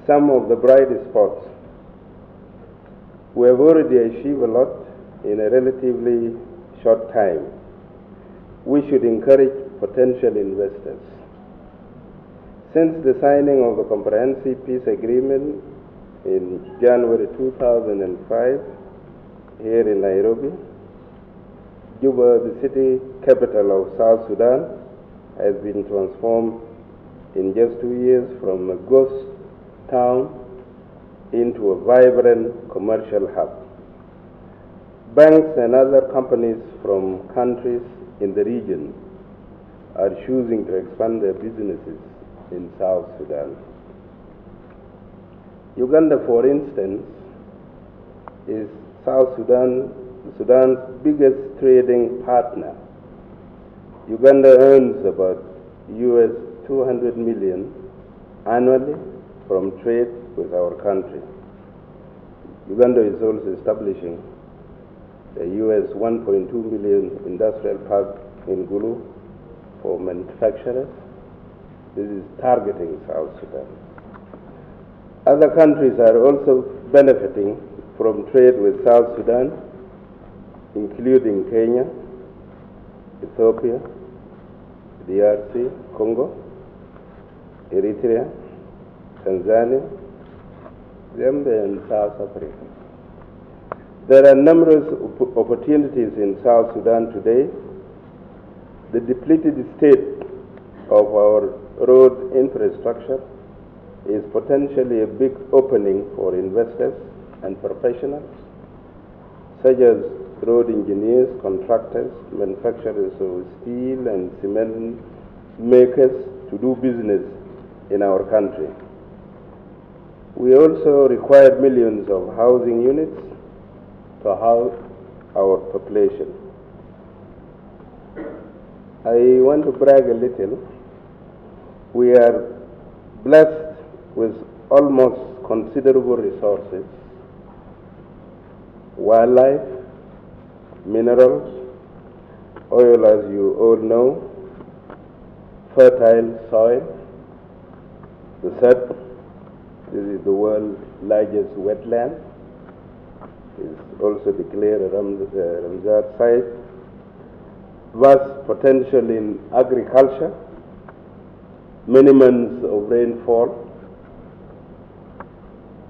some of the bright spots. We have already achieved a lot in a relatively short time. We should encourage potential investors. Since the signing of the Comprehensive Peace Agreement in January 2005 here in Nairobi, Juba, the city capital of South Sudan, has been transformed in just 2 years from a ghost town into a vibrant commercial hub. Banks and other companies from countries in the region are choosing to expand their businesses in South Sudan. Uganda, for instance, is Sudan's biggest trading partner. Uganda earns about US 200 million annually from trade with our country. Uganda is also establishing a US 1.2 million industrial park in Gulu for manufacturers. This is targeting South Sudan. Other countries are also benefiting from trade with South Sudan, including Kenya, Ethiopia, DRC, Congo, Eritrea, Tanzania, Zambia, and South Africa. There are numerous opportunities in South Sudan today. The depleted state of our road infrastructure is potentially a big opening for investors and professionals, such as road engineers, contractors, manufacturers of steel and cement makers to do business in our country. We also require millions of housing units to house our population. I want to brag a little. We are blessed with almost considerable resources, wildlife, minerals, oil, as you all know, fertile soil. The third, this is the world's largest wetland, is also declared a Ramsar site. Vast potential in agriculture, minimums of rainfall.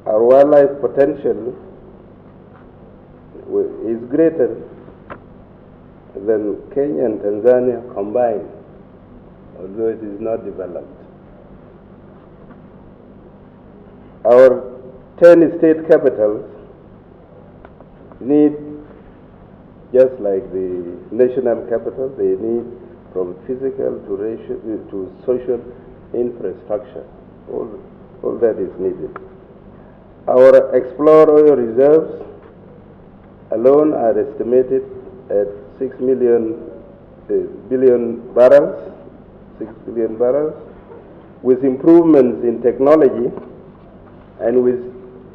Our wildlife potential is greater than Kenya and Tanzania combined, although it is not developed. Our 10 state capitals need, just like the national capital, they need from physical to social infrastructure. All that is needed. Our explored oil reserves alone are estimated at 6 billion barrels, with improvements in technology and with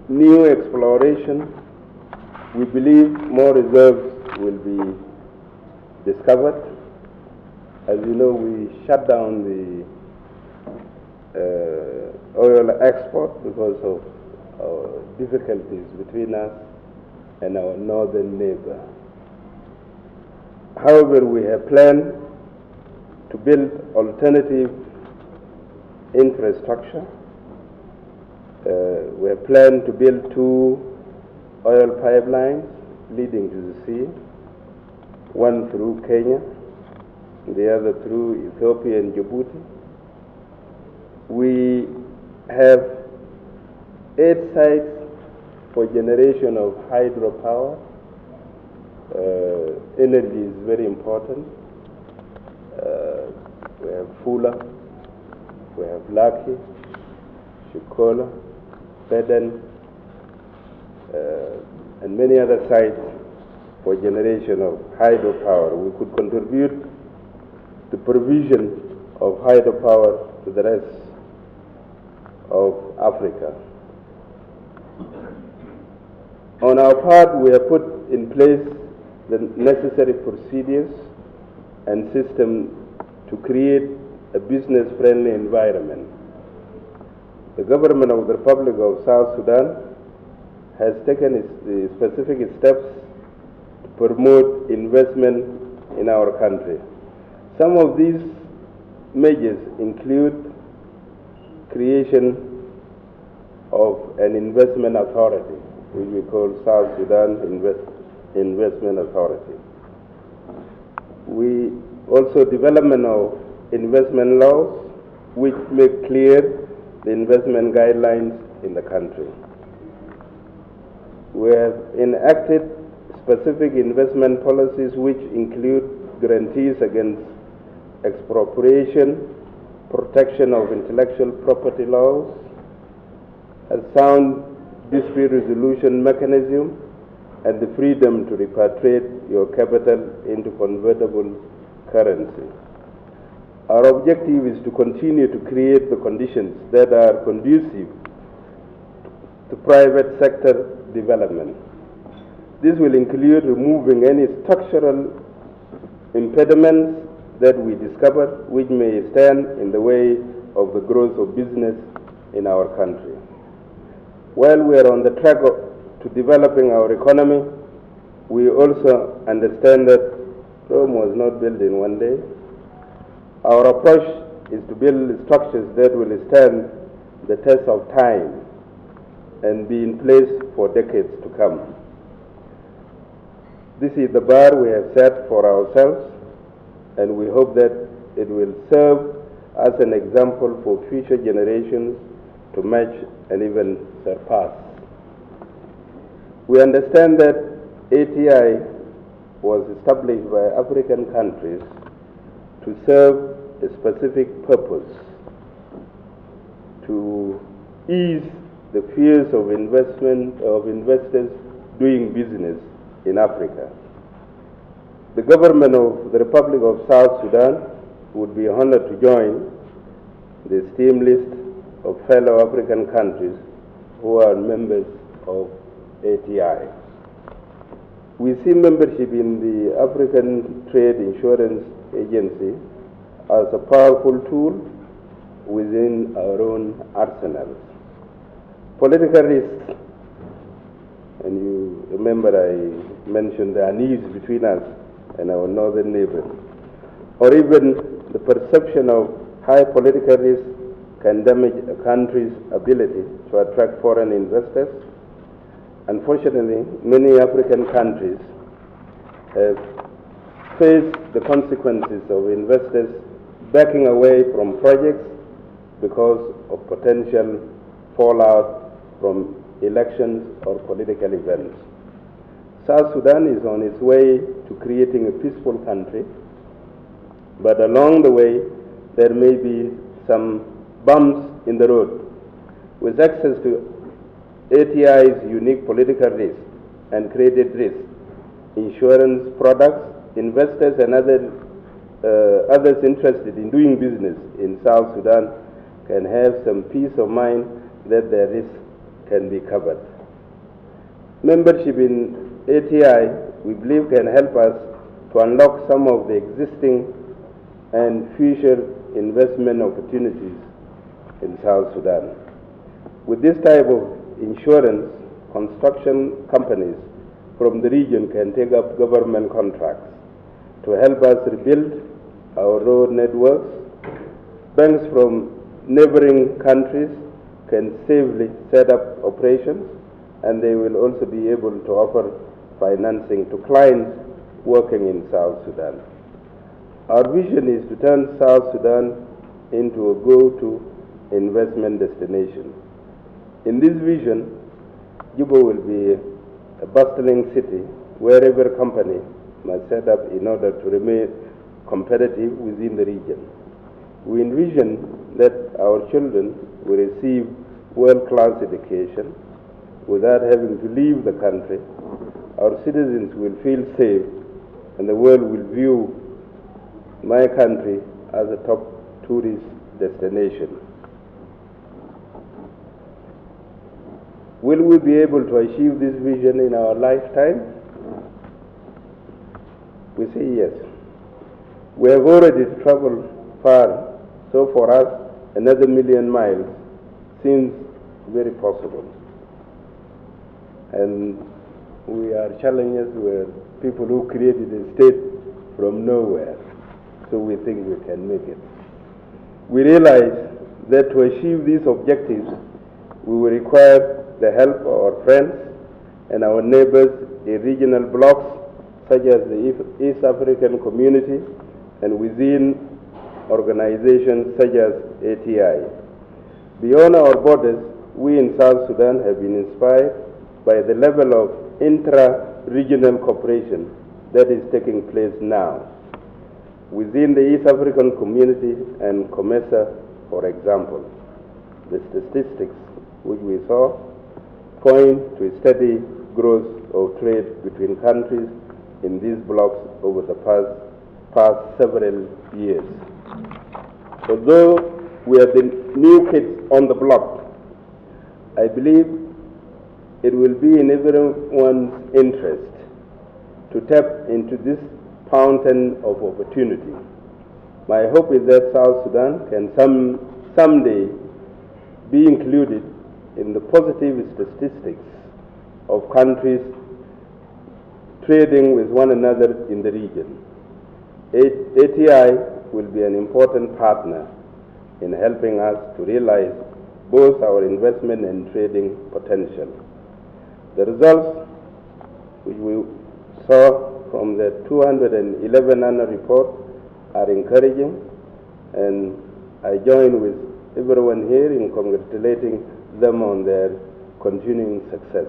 new exploration. We believe more reserves will be discovered. As you know, we shut down the oil export because of difficulties between us and our northern neighbor. However, we have planned to build alternative infrastructure. We have planned to build 2 oil pipelines leading to the sea, one through Kenya, the other through Ethiopia and Djibouti. We have 8 sites for generation of hydropower. Energy is very important. We have Fula, we have Laki, Shikola, Beden, and many other sites for generation of hydropower. We could contribute the provision of hydropower to the rest of Africa. On our part, we have put in place the necessary procedures and systems to create a business-friendly environment. The government of the Republic of South Sudan has taken specific steps to promote investment in our country. Some of these measures include creation of an investment authority, which we call South Sudan Investment Authority. We also development of investment laws which make clear the investment guidelines in the country. We have enacted specific investment policies which include guarantees against expropriation, protection of intellectual property laws, a sound dispute resolution mechanism, and the freedom to repatriate your capital into convertible currency. Our objective is to continue to create the conditions that are conducive to private sector development. This will include removing any structural impediments that we discover which may stand in the way of the growth of business in our country. While we are on the track to developing our economy, we also understand that Rome was not built in one day. Our approach is to build structures that will stand the test of time and be in place for decades to come. This is the bar we have set for ourselves, and we hope that it will serve as an example for future generations to match and even surpass. We understand that ATI was established by African countries to serve a specific purpose, to ease the fears of investors doing business in Africa. The government of the Republic of South Sudan would be honored to join the esteemed list of fellow African countries who are members of ATI. We see membership in the African Trade Insurance Agency as a powerful tool within our own arsenals. Political risks, and you remember I mentioned the unease between us and our northern neighbors, or even the perception of high political risk can damage a country's ability to attract foreign investors. Unfortunately, many African countries have faced the consequences of investors backing away from projects because of potential fallout from elections or political events. South Sudan is on its way to creating a peaceful country, but along the way there may be some bumps in the road. With access to ATI's unique political risk and credit risk, insurance products, investors and others interested in doing business in South Sudan can have some peace of mind that their risk can be covered. Membership in ATI, we believe, can help us to unlock some of the existing and future investment opportunities in South Sudan. With this type of insurance, construction companies from the region can take up government contracts to help us rebuild our road networks. Banks from neighboring countries can safely set up operations, and they will also be able to offer financing to clients working in South Sudan. Our vision is to turn South Sudan into a go-to investment destination. In this vision, Juba will be a bustling city where every company must set up in order to remain competitive within the region. We envision that our children will receive world-class education without having to leave the country. Our citizens will feel safe, and the world will view my country as a top tourist destination. Will we be able to achieve this vision in our lifetime? We say yes. We have already traveled far, so for us, another 1,000,000 miles seems very possible. And we are challenged with people who created a state from nowhere. So we think we can make it. We realize that to achieve these objectives, we will require the help of our friends and our neighbors in regional blocs such as the East African Community and within organizations such as ATI. Beyond our borders, we in South Sudan have been inspired by the level of intra-regional cooperation that is taking place now within the East African Community and COMESA, for example. The statistics which we saw point to a steady growth of trade between countries in these blocks over the past several years. Although we are the new kids on the block, I believe it will be in everyone's interest to tap into this fountain of opportunity. My hope is that South Sudan can someday be included in the positive statistics of countries trading with one another in the region. ATI will be an important partner in helping us to realize both our investment and trading potential. The results which we saw from the 211 annual report are encouraging, and I join with everyone here in congratulating them on their continuing success.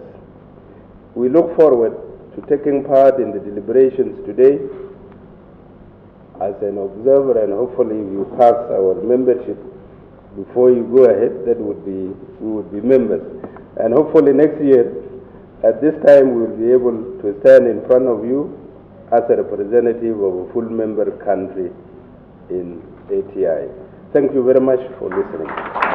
We look forward to taking part in the deliberations today as an observer, and hopefully if you pass our membership before you go ahead, we would be members. And hopefully next year, at this time, we will be able to stand in front of you as a representative of a full member country in ATI. Thank you very much for listening.